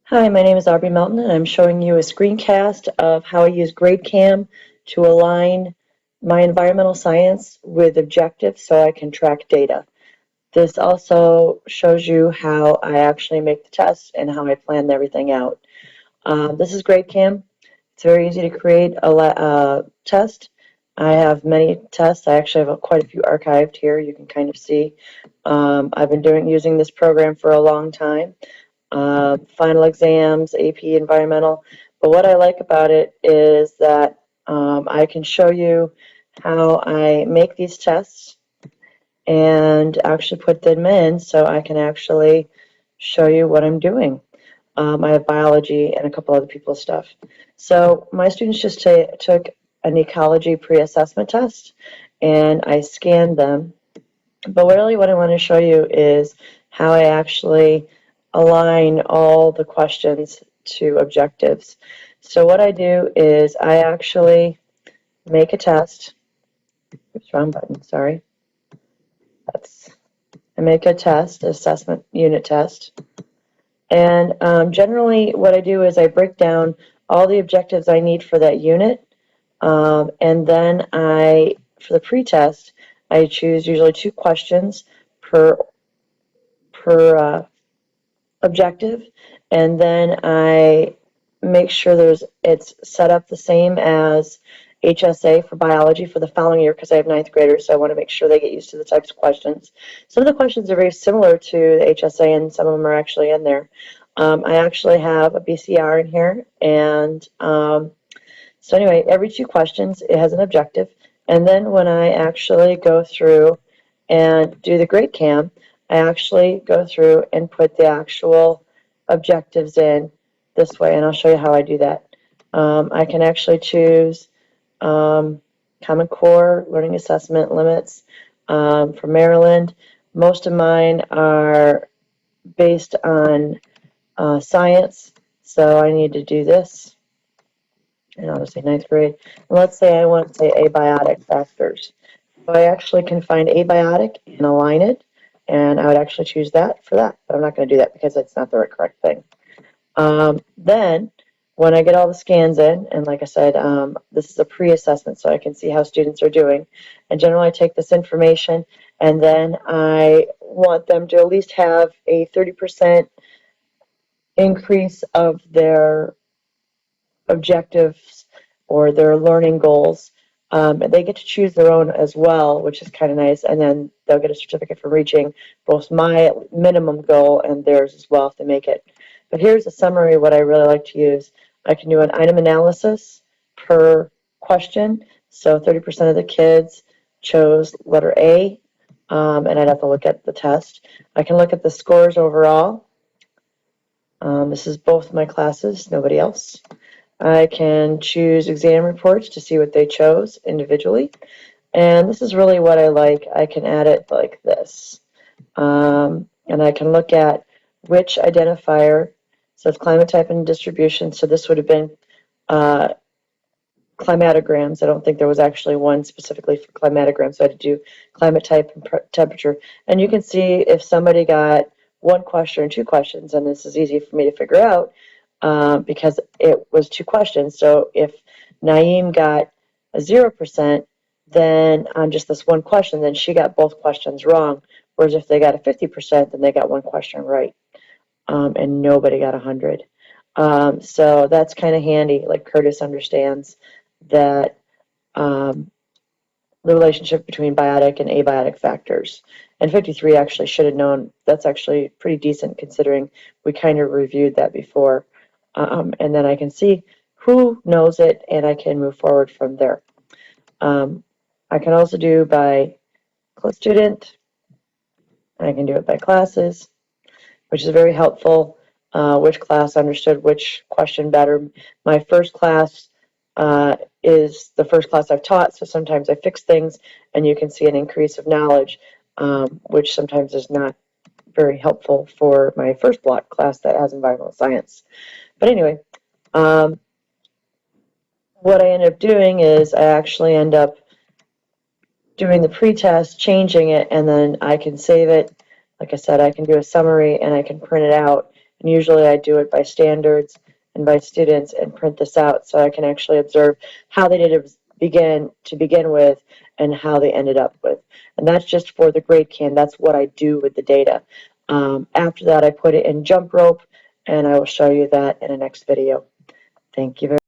Hi, my name is Aubrey Melton, and I'm showing you a screencast of how I use GradeCam to align my environmental science with objectives so I can track data. This also shows you how I actually make the tests and how I plan everything out. This is GradeCam. It's very easy to create a test. I have many tests. I actually have quite a few archived here. You can kind of see. I've been using this program for a long time. Final exams, AP environmental. But what I like about it is that I can show you how I make these tests and actually put them in so I can actually show you what I'm doing. I have biology and a couple other people's stuff. So my students just took an ecology pre-assessment test and I scanned them. But really what I want to show you is how I actually align all the questions to objectives. So what I do is I actually make a test. Oops, wrong button, sorry. I make a test, assessment unit test. And generally what I do is I break down all the objectives I need for that unit. And then for the pretest, I choose usually 2 questions per objective, and then I make sure it's set up the same as HSA for biology for the following year because I have 9th graders, so I want to make sure they get used to the types of questions. Some of the questions are very similar to the HSA, and some of them are actually in there. I actually have a BCR in here, and so anyway, every 2 questions, it has an objective, and then when I actually go through and do the GradeCam, I actually go through and put the actual objectives in this way, and I'll show you how I do that. I can actually choose Common Core, Learning Assessment Limits for Maryland. Most of mine are based on science, so I need to do this. And I'll just say 9th grade. And let's say I want to say abiotic factors. So I actually can find abiotic and align it, and I would actually choose that for that, but I'm not going to do that because it's not the correct thing. Then, when I get all the scans in, and like I said, this is a pre-assessment, so I can see how students are doing. And generally, I take this information, and then I want them to at least have a 30% increase of their objectives or their learning goals. They get to choose their own as well, which is kind of nice, and then they'll get a certificate for reaching both my minimum goal and theirs as well if they make it. But here's a summary of what I really like to use. I can do an item analysis per question. So 30% of the kids chose letter A, and I'd have to look at the test. I can look at the scores overall. This is both my classes, nobody else. I can choose exam reports to see what they chose individually. And this is really what I like. I can add it like this. And I can look at which identifier, so it's climate type and distribution, so this would have been climatograms. I don't think there was actually one specifically for climatograms, so I had to do climate type and temperature. And you can see if somebody got 1 question or 2 questions, and this is easy for me to figure out, because it was 2 questions. So if Naeem got a 0%, then on just this 1 question, then she got both questions wrong. Whereas if they got a 50%, then they got 1 question right, and nobody got 100. So that's kind of handy. Like Curtis understands that the relationship between biotic and abiotic factors. And 53 actually should have known. That's actually pretty decent considering we kind of reviewed that before. And then I can see who knows it, and I can move forward from there. I can also do by student. I can do it by classes, which is very helpful. Which class understood which question better. My first class is the first class I've taught, so sometimes I fix things, and you can see an increase of knowledge, which sometimes is not very helpful for my first block class that has environmental science. But anyway, what I end up doing is I actually end up doing the pretest, changing it, and then I can save it. Like I said, I can do a summary and I can print it out And usually I do it by standards and by students and print this out so I can actually observe how they did it to begin with and how they ended up with. And that's just for the GradeCam. That's what I do with the data. After that, I put it in jump rope, and I will show you that in the next video. Thank you very much.